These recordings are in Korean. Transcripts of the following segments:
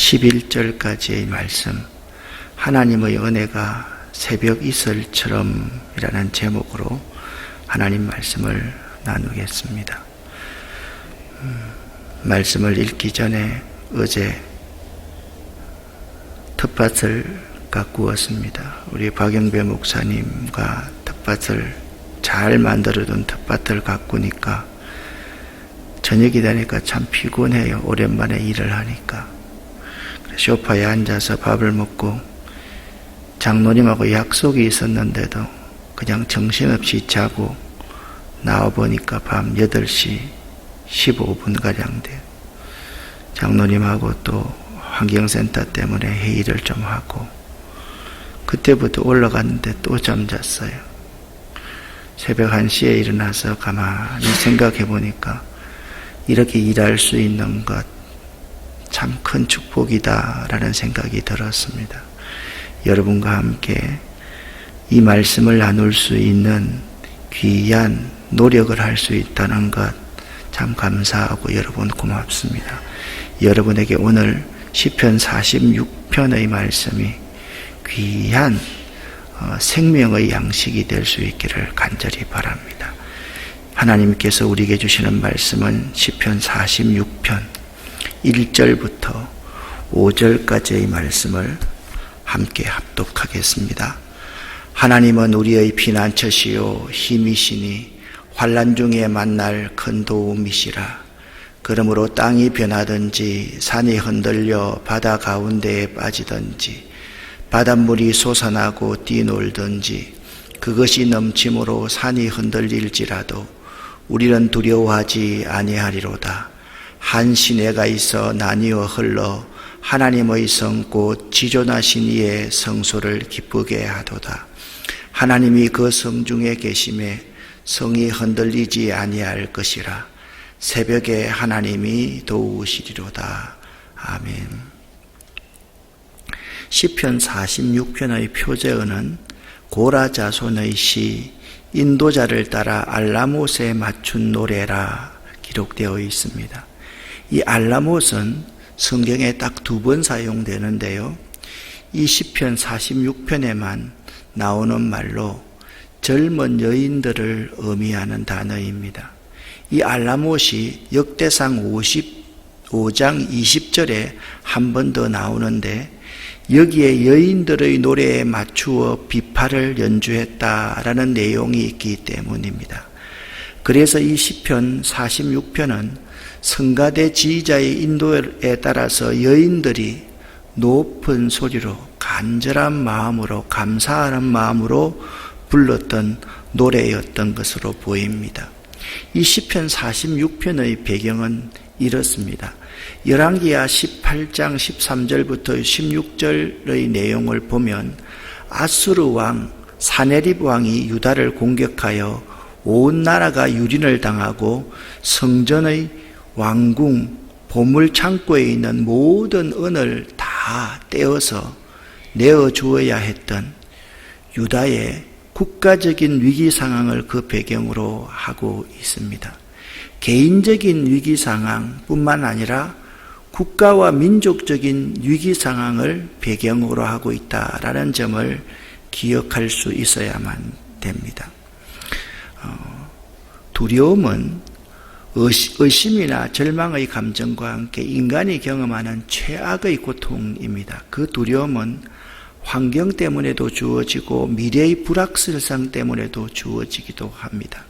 11절까지의 말씀, 하나님의 은혜가 새벽 이슬처럼 이라는 제목으로 하나님 말씀을 나누겠습니다. 말씀을 읽기 전에 어제 텃밭을 가꾸었습니다. 우리 박영배 목사님과 텃밭을 잘 만들어둔 텃밭을 가꾸니까 저녁이 되니까 참 피곤해요. 오랜만에 일을 하니까. 소파에 앉아서 밥을 먹고 장로님하고 약속이 있었는데도 그냥 정신없이 자고 나와보니까 밤 8시 15분가량 돼요. 장로님하고 또 환경센터 때문에 회의를 좀 하고 그때부터 올라갔는데 또 잠잤어요. 새벽 1시에 일어나서 가만히 생각해 보니까 이렇게 일할 수 있는 것 참 큰 축복이다 라는 생각이 들었습니다. 여러분과 함께 이 말씀을 나눌 수 있는 귀한 노력을 할 수 있다는 것 참 감사하고 여러분 고맙습니다. 여러분에게 오늘 시편 46편의 말씀이 귀한 생명의 양식이 될 수 있기를 간절히 바랍니다. 하나님께서 우리에게 주시는 말씀은 시편 46편 1절부터 5절까지의 말씀을 함께 합독하겠습니다. 하나님은 우리의 피난처시요 힘이시니 환난 중에 만날 큰 도움이시라. 그러므로 땅이 변하든지 산이 흔들려 바다 가운데에 빠지든지 바닷물이 솟아나고 뛰놀든지 그것이 넘침으로 산이 흔들릴지라도 우리는 두려워하지 아니하리로다. 한 시내가 있어 나뉘어 흘러 하나님의 성 곧 지존하신 이의 성소를 기쁘게 하도다. 하나님이 그 성 중에 계심에 성이 흔들리지 아니할 것이라. 새벽에 하나님이 도우시리로다. 아멘. 시편 46편의 표제어는 고라 자손의 시 인도자를 따라 알라못에 맞춘 노래라 기록되어 있습니다. 이 알라못은 성경에 딱 2번 사용되는데요. 이 시편 46편에만 나오는 말로 젊은 여인들을 의미하는 단어입니다. 이 알라못이 역대상 55장 20절에 한 번 더 나오는데 여기에 여인들의 노래에 맞추어 비파를 연주했다라는 내용이 있기 때문입니다. 그래서 이 시편 46편은 성가대 지휘자의 인도에 따라서 여인들이 높은 소리로 간절한 마음으로 감사하는 마음으로 불렀던 노래였던 것으로 보입니다. 이 시편 46편의 배경은 이렇습니다. 열왕기하 18장 13절부터 16절의 내용을 보면 아수르 왕 사네립 왕이 유다를 공격하여 온 나라가 유린을 당하고 성전의 왕궁 보물 창고에 있는 모든 은을 다 떼어서 내어주어야 했던 유다의 국가적인 위기 상황을 그 배경으로 하고 있습니다. 개인적인 위기 상황뿐만 아니라 국가와 민족적인 위기 상황을 배경으로 하고 있다라는 점을 기억할 수 있어야만 됩니다. 두려움은 의심이나 절망의 감정과 함께 인간이 경험하는 최악의 고통입니다. 그 두려움은 환경 때문에도 주어지고 미래의 불확실성 때문에도 주어지기도 합니다.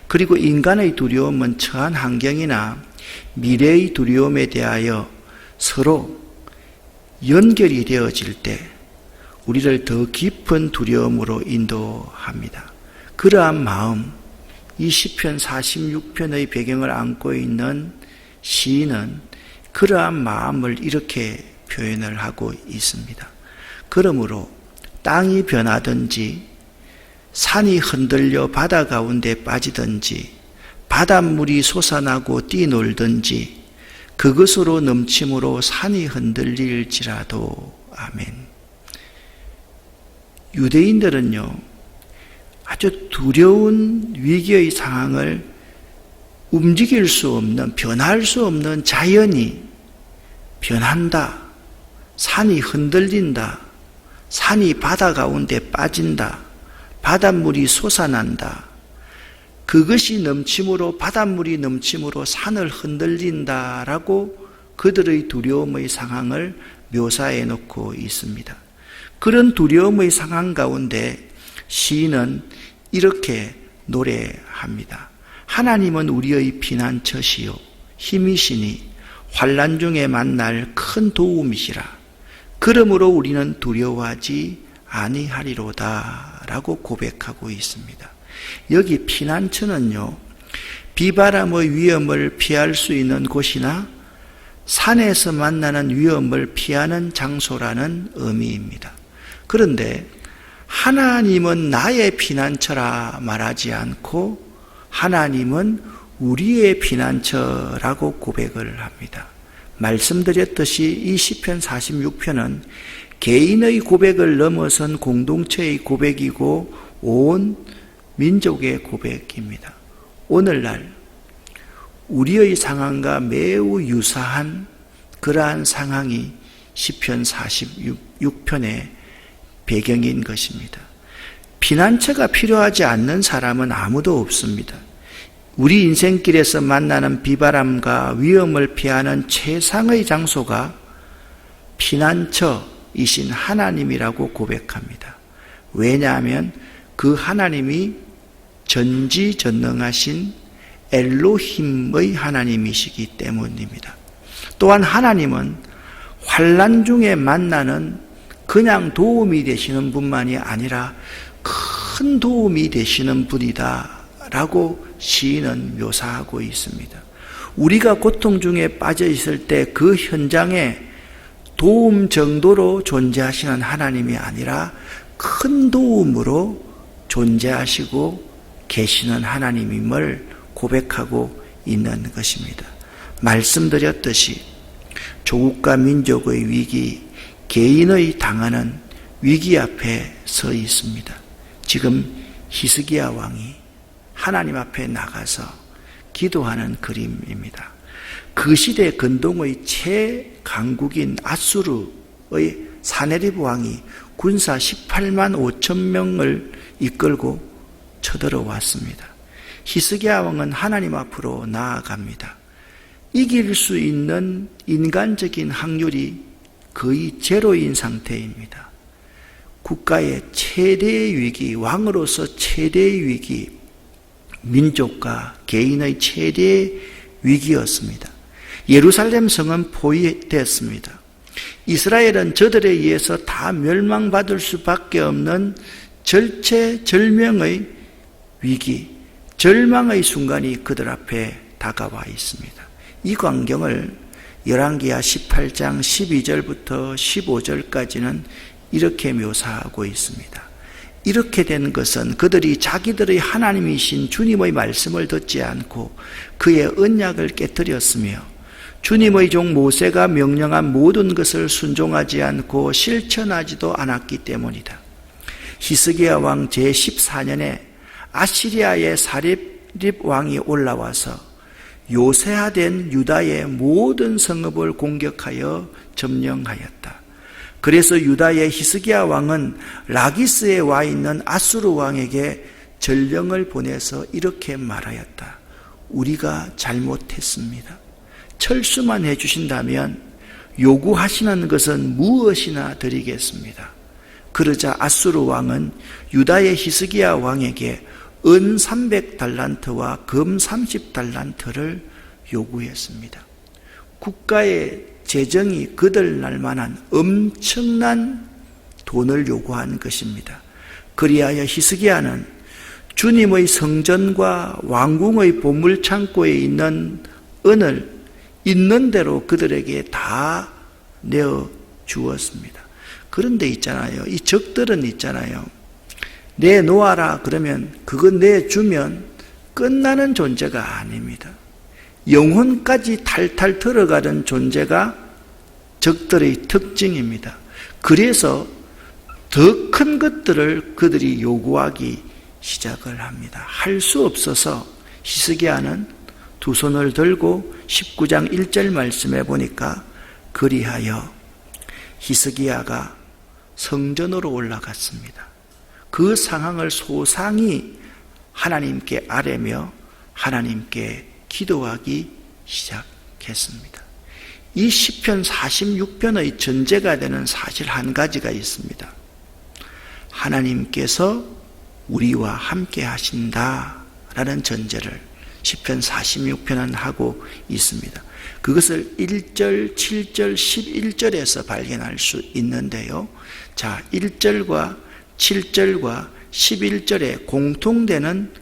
그리고 인간의 두려움은 처한 환경이나 미래의 두려움에 대하여 서로 연결이 되어질 때 우리를 더 깊은 두려움으로 인도합니다. 그러한 마음, 이 시편 46편의 배경을 안고 있는 시인은 그러한 마음을 이렇게 표현을 하고 있습니다. 그러므로 땅이 변하든지 산이 흔들려 바다 가운데 빠지든지 바닷물이 솟아나고 뛰놀든지 그것으로 넘침으로 산이 흔들릴지라도. 아멘. 유대인들은요, 아주 두려운 위기의 상황을 움직일 수 없는, 변할 수 없는 자연이 변한다, 산이 흔들린다. 산이 바다 가운데 빠진다. 바닷물이 솟아난다. 그것이 넘침으로 바닷물이 넘침으로 산을 흔들린다라고 그들의 두려움의 상황을 묘사해 놓고 있습니다. 그런 두려움의 상황 가운데 시인은 이렇게 노래합니다. 하나님은 우리의 피난처시요 힘이시니 환난 중에 만날 큰 도움이시라. 그러므로 우리는 두려워하지 아니하리로다 라고 고백하고 있습니다. 여기 피난처는요, 비바람의 위험을 피할 수 있는 곳이나 산에서 만나는 위험을 피하는 장소라는 의미입니다. 그런데 하나님은 나의 피난처라 말하지 않고 하나님은 우리의 피난처라고 고백을 합니다. 말씀드렸듯이 이 시편 46편은 개인의 고백을 넘어선 공동체의 고백이고 온 민족의 고백입니다. 오늘날 우리의 상황과 매우 유사한 그러한 상황이 시편 46편의 배경인 것입니다. 피난처가 필요하지 않는 사람은 아무도 없습니다. 우리 인생길에서 만나는 비바람과 위험을 피하는 최상의 장소가 피난처이신 하나님이라고 고백합니다. 왜냐하면 그 하나님이 전지전능하신 엘로힘의 하나님이시기 때문입니다. 또한 하나님은 환난 중에 만나는 그냥 도움이 되시는 분만이 아니라 큰 도움이 되시는 분이다 라고 시인은 묘사하고 있습니다. 우리가 고통 중에 빠져 있을 때 그 현장에 도움 정도로 존재하시는 하나님이 아니라 큰 도움으로 존재하시고 계시는 하나님임을 고백하고 있는 것입니다. 말씀드렸듯이 조국과 민족의 위기, 개인의 당하는 위기 앞에 서 있습니다. 지금 히스기야 왕이 하나님 앞에 나가서 기도하는 그림입니다. 그 시대 근동의 최강국인 아수르의 사네립 왕이 군사 18만 5천 명을 이끌고 쳐들어왔습니다. 히스기야 왕은 하나님 앞으로 나아갑니다. 이길 수 있는 인간적인 확률이 거의 제로인 상태입니다. 국가의 최대의 위기, 왕으로서 최대의 위기, 민족과 개인의 최대의 위기였습니다. 예루살렘 성은 포위됐습니다. 이스라엘은 저들에 의해서 다 멸망받을 수밖에 없는 절체절명의 위기, 절망의 순간이 그들 앞에 다가와 있습니다. 이 광경을 열왕기하 18장 12절부터 15절까지는 이렇게 묘사하고 있습니다. 이렇게 된 것은 그들이 자기들의 하나님이신 주님의 말씀을 듣지 않고 그의 언약을 깨뜨렸으며 주님의 종 모세가 명령한 모든 것을 순종하지 않고 실천하지도 않았기 때문이다. 히스기야 왕 제14년에 아시리아의 사립 왕이 올라와서 요새화된 유다의 모든 성읍을 공격하여 점령하였다. 그래서 유다의 히스기야 왕은 라기스에 와 있는 아수르 왕에게 전령을 보내서 이렇게 말하였다. 우리가 잘못했습니다. 철수만 해주신다면 요구하시는 것은 무엇이나 드리겠습니다. 그러자 아수르 왕은 유다의 히스기야 왕에게 은 300달란트와 금 30달란트를 요구했습니다. 국가의 재정이 거들날 만한 엄청난 돈을 요구한 것입니다. 그리하여 히스기야는 주님의 성전과 왕궁의 보물창고에 있는 은을 있는 대로 그들에게 다 내어 주었습니다. 그런데 있잖아요. 이 적들은 있잖아요. 내놓아라 그러면 그거 내주면 끝나는 존재가 아닙니다. 영혼까지 탈탈 들어가는 존재가 적들의 특징입니다. 그래서 더 큰 것들을 그들이 요구하기 시작을 합니다. 할 수 없어서 히스기야는 두 손을 들고 19장 1절 말씀에 보니까 그리하여 히스기야가 성전으로 올라갔습니다. 그 상황을 소상히 하나님께 아뢰며 하나님께 기도하기 시작했습니다. 이 시편 46편의 전제가 되는 사실 한 가지가 있습니다. 하나님께서 우리와 함께 하신다라는 전제를 시편 46편은 하고 있습니다. 그것을 1절, 7절, 11절에서 발견할 수 있는데요. 자, 1절과 7절과 11절에 공통되는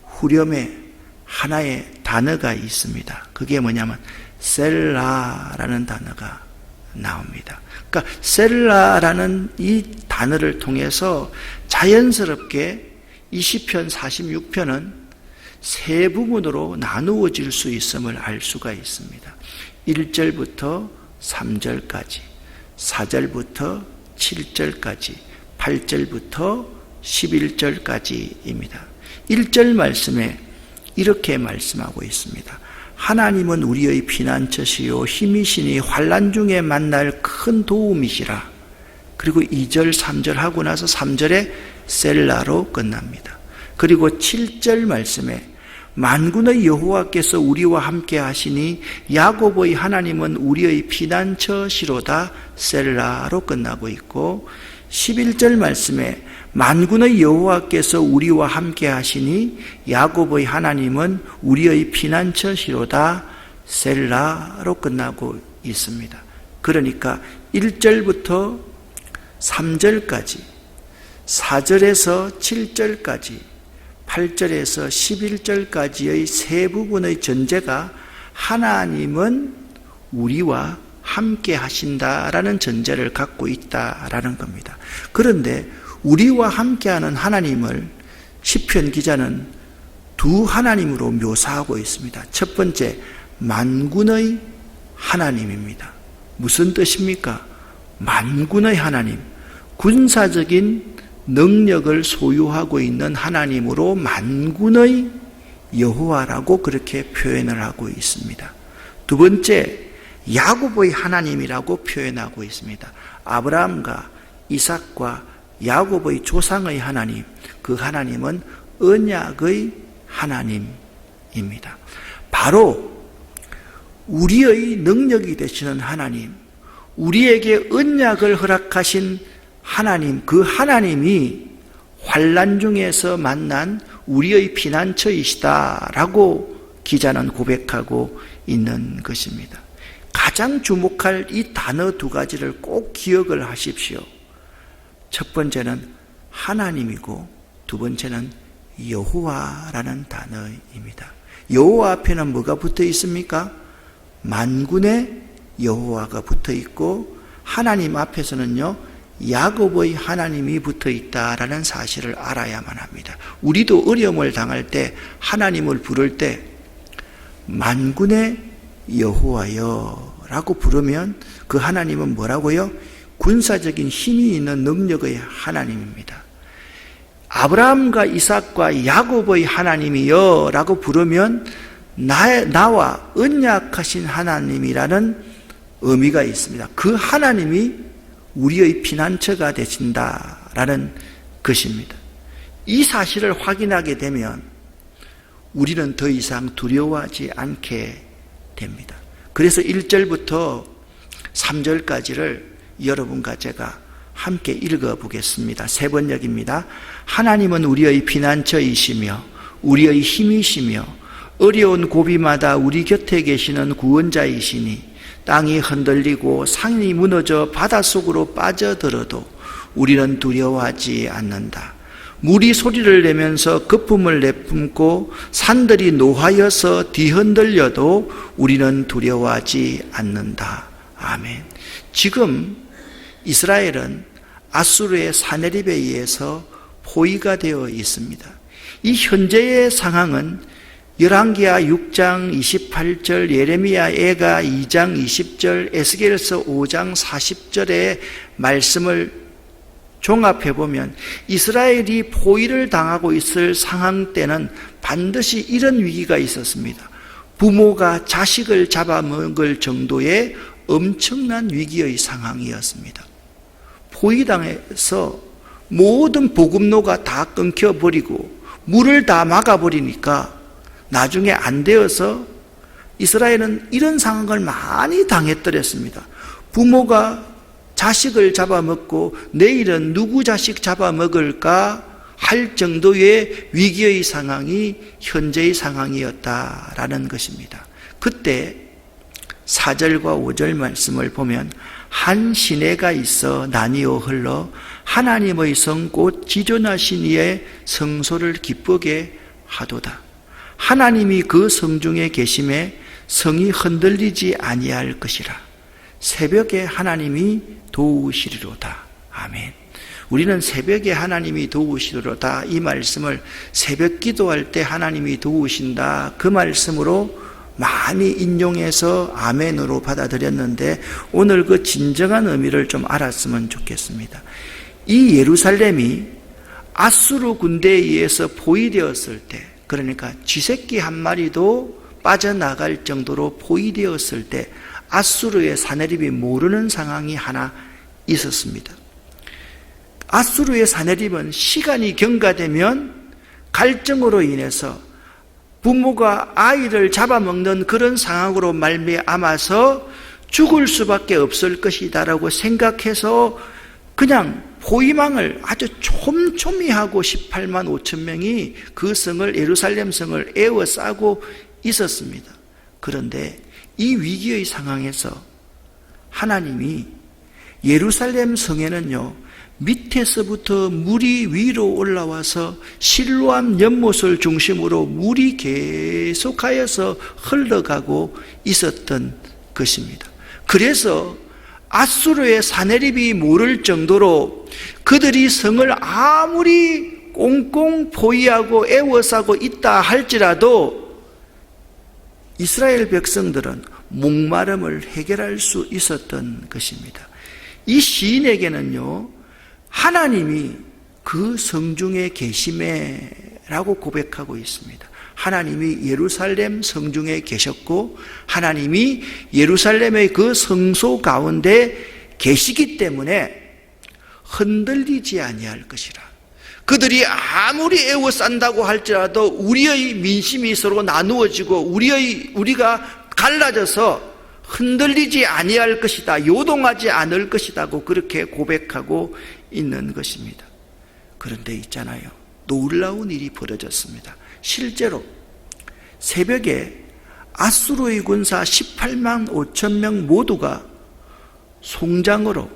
후렴에 하나의 단어가 있습니다. 그게 뭐냐면 셀라라는 단어가 나옵니다. 그러니까 셀라라는 이 단어를 통해서 자연스럽게 이 시편 46편은 세 부분으로 나누어질 수 있음을 알 수가 있습니다. 1절부터 3절까지, 4절부터 7절까지, 8절부터 11절까지입니다. 1절 말씀에 이렇게 말씀하고 있습니다. 하나님은 우리의 피난처시요 힘이시니 환난 중에 만날 큰 도움이시라. 그리고 2절, 3절 하고 나서 3절에 셀라로 끝납니다. 그리고 7절 말씀에 만군의 여호와께서 우리와 함께 하시니 야곱의 하나님은 우리의 피난처시로다 셀라로 끝나고 있고 11절 말씀에 만군의 여호와께서 우리와 함께 하시니 야곱의 하나님은 우리의 피난처시로다 셀라로 끝나고 있습니다. 그러니까 1절부터 3절까지 4절에서 7절까지 8절에서 11절까지의 세 부분의 전제가 하나님은 우리와 함께 하신다라는 전제를 갖고 있다라는 겁니다. 그런데 우리와 함께하는 하나님을 시편 기자는 두 하나님으로 묘사하고 있습니다. 첫 번째, 만군의 하나님입니다. 무슨 뜻입니까? 만군의 하나님, 군사적인 능력을 소유하고 있는 하나님으로 만군의 여호와라고 그렇게 표현을 하고 있습니다. 두 번째, 야곱의 하나님이라고 표현하고 있습니다. 아브라함과 이삭과 야곱의 조상의 하나님, 그 하나님은 언약의 하나님입니다. 바로 우리의 능력이 되시는 하나님, 우리에게 언약을 허락하신 하나님, 그 하나님이 환난 중에서 만난 우리의 피난처이시다라고 기자는 고백하고 있는 것입니다. 가장 주목할 이 단어 두 가지를 꼭 기억을 하십시오. 첫 번째는 하나님이고 두 번째는 여호와라는 단어입니다. 여호와 앞에는 뭐가 붙어 있습니까? 만군의 여호와가 붙어 있고 하나님 앞에서는요 야곱의 하나님이 붙어 있다라는 사실을 알아야만 합니다. 우리도 어려움을 당할 때 하나님을 부를 때 만군의 여호와여 라고 부르면 그 하나님은 뭐라고요? 군사적인 힘이 있는 능력의 하나님입니다. 아브라함과 이삭과 야곱의 하나님이여 라고 부르면 나와 언약하신 하나님이라는 의미가 있습니다. 그 하나님이 우리의 피난처가 되신다라는 것입니다. 이 사실을 확인하게 되면 우리는 더 이상 두려워하지 않게 됩니다. 그래서 1절부터 3절까지를 여러분과 제가 함께 읽어보겠습니다. 세 번역입니다. 하나님은 우리의 피난처이시며 우리의 힘이시며 어려운 고비마다 우리 곁에 계시는 구원자이시니 땅이 흔들리고 산이 무너져 바닷속으로 빠져들어도 우리는 두려워하지 않는다. 물이 소리를 내면서 거품을 내뿜고 산들이 노하여서 뒤흔들려도 우리는 두려워하지 않는다. 아멘. 지금 이스라엘은 아수르의 사네립에 의해서 포위가 되어 있습니다. 이 현재의 상황은 열왕기하 6장 28절, 예레미야 애가 2장 20절, 에스겔서 5장 40절의 말씀을 종합해보면 이스라엘이 포위를 당하고 있을 상황 때는 반드시 이런 위기가 있었습니다. 부모가 자식을 잡아먹을 정도의 엄청난 위기의 상황이었습니다. 포위당해서 모든 보급로가 다 끊겨버리고 물을 다 막아버리니까 나중에 안 되어서 이스라엘은 이런 상황을 많이 당했더랬습니다. 부모가 자식을 잡아먹고 내일은 누구 자식 잡아먹을까 할 정도의 위기의 상황이 현재의 상황이었다라는 것입니다. 그때 4절과 5절 말씀을 보면 한 시내가 있어 나뉘어 흘러 하나님의 성 곧 지존하신 이의 성소를 기쁘게 하도다. 하나님이 그 성 중에 계심에 성이 흔들리지 아니할 것이라. 새벽에 하나님이 도우시리로다. 아멘. 우리는 새벽에 하나님이 도우시리로다 이 말씀을 새벽 기도할 때 하나님이 도우신다 그 말씀으로 많이 인용해서 아멘으로 받아들였는데 오늘 그 진정한 의미를 좀 알았으면 좋겠습니다. 이 예루살렘이 아수르 군대에 의해서 포위되었을 때, 그러니까 쥐새끼 한 마리도 빠져나갈 정도로 포위되었을 때 아수르의 사내립이 모르는 상황이 하나 있었습니다. 아수르의 사내립은 시간이 경과되면 갈증으로 인해서 부모가 아이를 잡아먹는 그런 상황으로 말미암아서 죽을 수밖에 없을 것이다라고 생각해서 그냥 포위망을 아주 촘촘히 하고 18만 5천 명이 그 성을, 예루살렘 성을 에워싸고 있었습니다. 그런데 이 위기의 상황에서 하나님이 예루살렘 성에는요, 밑에서부터 물이 위로 올라와서 실로암 연못을 중심으로 물이 계속하여서 흘러가고 있었던 것입니다. 그래서 아수르의 사내립이 모를 정도로 그들이 성을 아무리 꽁꽁 포위하고 에워싸고 있다 할지라도 이스라엘 백성들은 목마름을 해결할 수 있었던 것입니다. 이 시인에게는요, 하나님이 그 성중에 계심에라고 고백하고 있습니다. 하나님이 예루살렘 성중에 계셨고 하나님이 예루살렘의 그 성소 가운데 계시기 때문에 흔들리지 아니할 것이라. 그들이 아무리 에워싼다고 할지라도 우리의 민심이 서로 나누어지고 우리가 갈라져서 흔들리지 아니할 것이다, 요동하지 않을 것이다고 그렇게 고백하고 있는 것입니다. 그런데 있잖아요, 놀라운 일이 벌어졌습니다. 실제로 새벽에 아수르의 군사 18만 5천 명 모두가 송장으로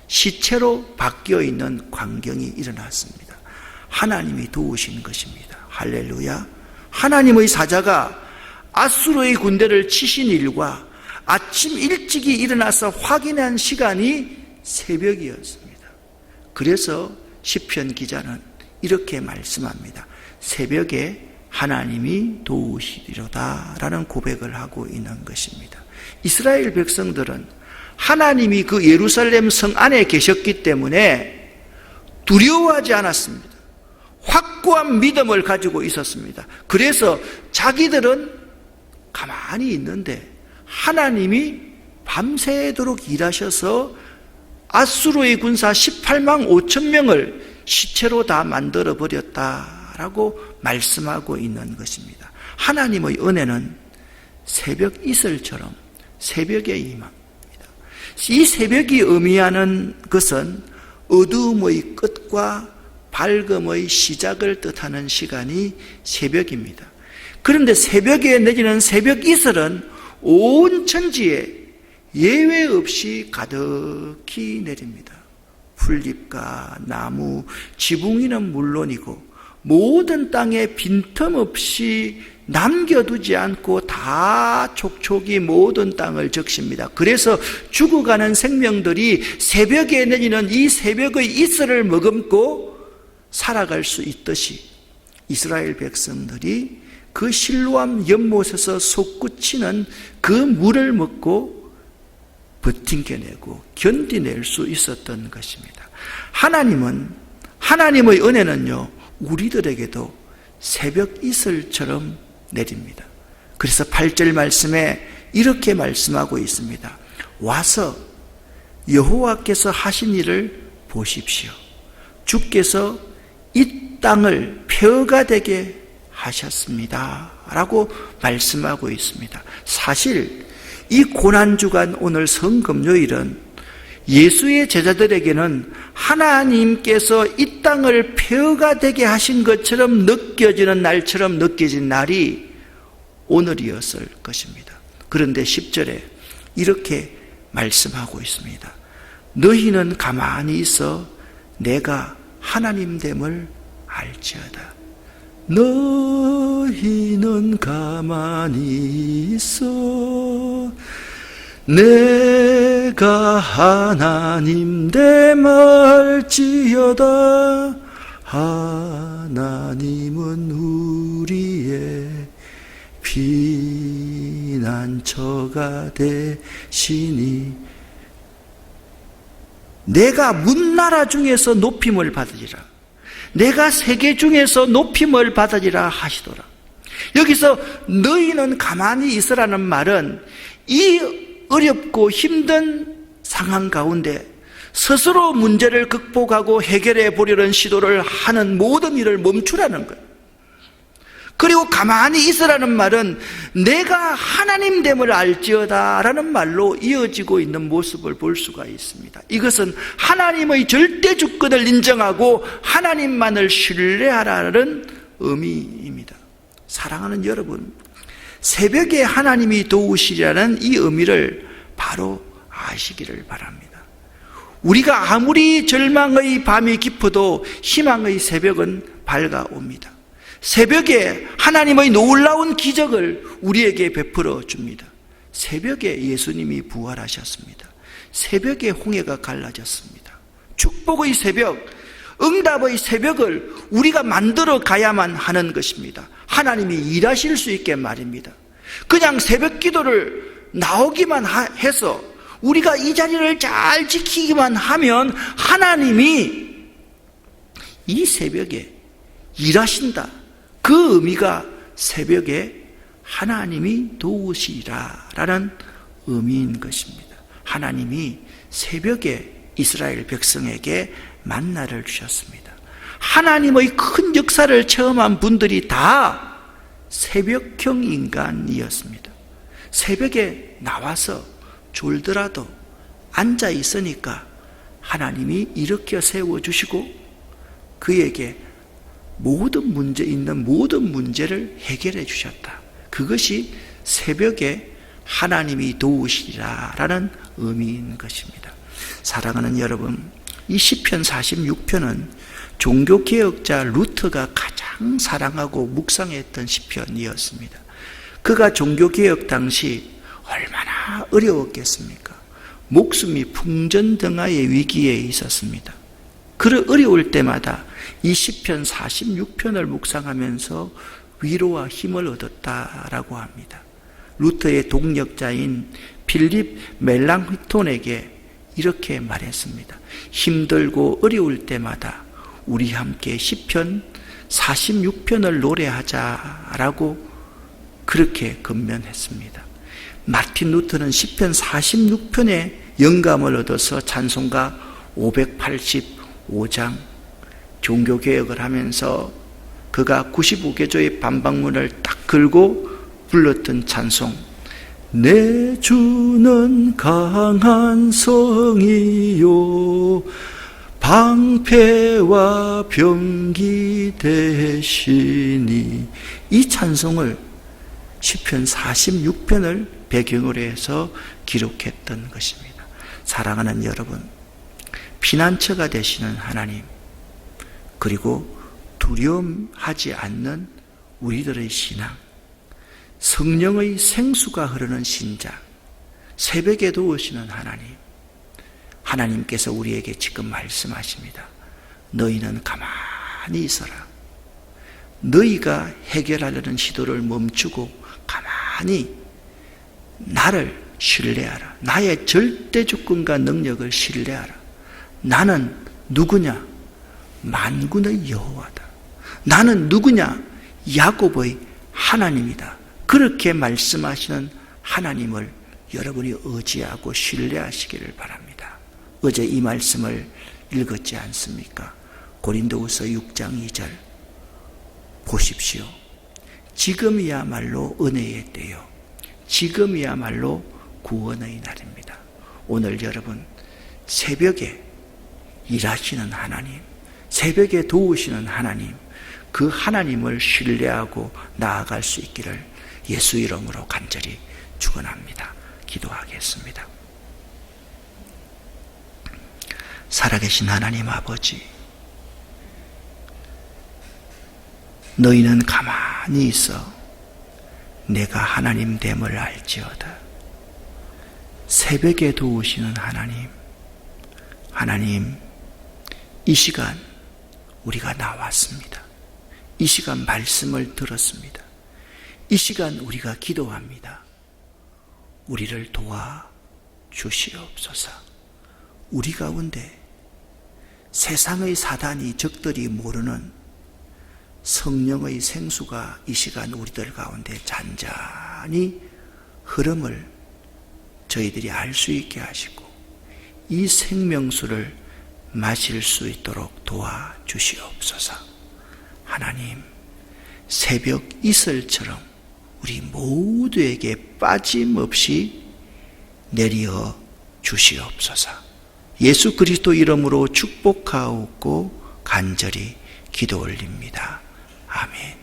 시체로 바뀌어 있는 광경이 일어났습니다. 하나님이 도우신 것입니다. 할렐루야. 하나님의 사자가 아수르의 군대를 치신 일과 아침 일찍이 일어나서 확인한 시간이 새벽이었습니다. 그래서 시편 기자는 이렇게 말씀합니다. 새벽에 하나님이 도우시리로다 라는 고백을 하고 있는 것입니다. 이스라엘 백성들은 하나님이 그 예루살렘 성 안에 계셨기 때문에 두려워하지 않았습니다. 확고한 믿음을 가지고 있었습니다. 그래서 자기들은 가만히 있는데 하나님이 밤새도록 일하셔서 아수르의 군사 18만 5천 명을 시체로 다 만들어 버렸다라고 말씀하고 있는 것입니다. 하나님의 은혜는 새벽 이슬처럼 새벽에 임합니다. 이 새벽이 의미하는 것은 어두움의 끝과 밝음의 시작을 뜻하는 시간이 새벽입니다. 그런데 새벽에 내리는 새벽 이슬은 온 천지에 예외 없이 가득히 내립니다. 풀잎과 나무, 지붕이는 물론이고 모든 땅에 빈틈없이 남겨두지 않고 다 촉촉이 모든 땅을 적십니다. 그래서 죽어가는 생명들이 새벽에 내리는 이 새벽의 이슬을 머금고 살아갈 수 있듯이 이스라엘 백성들이 그 실로암 연못에서 솟구치는 그 물을 먹고 버팅겨내고 견디낼 수 있었던 것입니다. 하나님의 은혜는요, 우리들에게도 새벽 이슬처럼 내립니다. 그래서 8절 말씀에 이렇게 말씀하고 있습니다. 와서 여호와께서 하신 일을 보십시오. 주께서 이 땅을 폐허가 되게 하셨습니다 라고 말씀하고 있습니다. 사실 이 고난주간 오늘 성금요일은 예수의 제자들에게는 하나님께서 이 땅을 폐허가 되게 하신 것처럼 느껴지는 날처럼 느껴진 날이 오늘이었을 것입니다. 그런데 10절에 이렇게 말씀하고 있습니다. 너희는 가만히 있어 내가 하나님됨을 알지어다. 너희는 가만히 있어 내가 하나님됨 알지어다. 하나님은 우리의 피난처가 되시니 내가 문나라 중에서 높임을 받으리라. 내가 세계 중에서 높임을 받으리라 하시더라. 여기서 너희는 가만히 있으라는 말은 이 어렵고 힘든 상황 가운데 스스로 문제를 극복하고 해결해 보려는 시도를 하는 모든 일을 멈추라는 거예요. 그리고 가만히 있으라는 말은 내가 하나님됨을 알지어다 라는 말로 이어지고 있는 모습을 볼 수가 있습니다. 이것은 하나님의 절대 주권을 인정하고 하나님만을 신뢰하라는 의미입니다. 사랑하는 여러분, 새벽에 하나님이 도우시리라는 이 의미를 바로 아시기를 바랍니다. 우리가 아무리 절망의 밤이 깊어도 희망의 새벽은 밝아옵니다. 새벽에 하나님의 놀라운 기적을 우리에게 베풀어 줍니다. 새벽에 예수님이 부활하셨습니다. 새벽에 홍해가 갈라졌습니다. 축복의 새벽, 응답의 새벽을 우리가 만들어 가야만 하는 것입니다. 하나님이 일하실 수 있게 말입니다. 그냥 새벽 기도를 나오기만 해서 우리가 이 자리를 잘 지키기만 하면 하나님이 이 새벽에 일하신다. 그 의미가 새벽에 하나님이 도우시리라라는 의미인 것입니다. 하나님이 새벽에 이스라엘 백성에게 만나를 주셨습니다. 하나님의 큰 역사를 체험한 분들이 다 새벽형 인간이었습니다. 새벽에 나와서 졸더라도 앉아 있으니까 하나님이 일으켜 세워주시고 그에게 모든 문제 있는 모든 문제를 해결해 주셨다. 그것이 새벽에 하나님이 도우시리라라는 의미인 것입니다. 사랑하는 여러분, 이 시편 46편은 종교개혁자 루터가 가장 사랑하고 묵상했던 시편이었습니다. 그가 종교개혁 당시 얼마나 어려웠겠습니까? 목숨이 풍전등화의 위기에 있었습니다. 그 어려울 때마다 이 시편 46편을 묵상하면서 위로와 힘을 얻었다라고 합니다. 루터의 동력자인 필립 멜랑흐톤에게 이렇게 말했습니다. 힘들고 어려울 때마다 우리 함께 시편 46편을 노래하자라고 그렇게 권면했습니다. 마틴 루터는 시편 46편에 영감을 얻어서 찬송가 585장 종교개혁을 하면서 그가 95개조의 반박문을 딱 걸고 불렀던 찬송, 내 주는 강한 성이요 방패와 병기 되시니, 이 찬송을 시편 46편을 배경으로 해서 기록했던 것입니다. 사랑하는 여러분, 피난처가 되시는 하나님, 그리고 두려움하지 않는 우리들의 신앙, 성령의 생수가 흐르는 신자, 새벽에도 오시는 하나님, 하나님께서 우리에게 지금 말씀하십니다. 너희는 가만히 있어라. 너희가 해결하려는 시도를 멈추고 가만히 나를 신뢰하라. 나의 절대 주권과 능력을 신뢰하라. 나는 누구냐? 만군의 여호와다. 나는 누구냐? 야곱의 하나님이다. 그렇게 말씀하시는 하나님을 여러분이 의지하고 신뢰하시기를 바랍니다. 어제 이 말씀을 읽었지 않습니까? 고린도후서 6장 2절 보십시오. 지금이야말로 은혜의 때요, 지금이야말로 구원의 날입니다. 오늘 여러분 새벽에 일하시는 하나님, 새벽에 도우시는 하나님, 그 하나님을 신뢰하고 나아갈 수 있기를 예수 이름으로 간절히 축원합니다. 기도하겠습니다. 살아계신 하나님 아버지, 너희는 가만히 있어 내가 하나님 됨을 알지어다. 새벽에 도우시는 하나님, 하나님, 이 시간 우리가 나왔습니다. 이 시간 말씀을 들었습니다. 이 시간 우리가 기도합니다. 우리를 도와 주시옵소서. 우리 가운데 세상의 사단이, 적들이 모르는 성령의 생수가 이 시간 우리들 가운데 잔잔히 흐름을 저희들이 알 수 있게 하시고 이 생명수를 마실 수 있도록 도와주시옵소서. 하나님, 새벽 이슬처럼 우리 모두에게 빠짐없이 내리어 주시옵소서. 예수 그리스도 이름으로 축복하옵고 간절히 기도 올립니다. 아멘.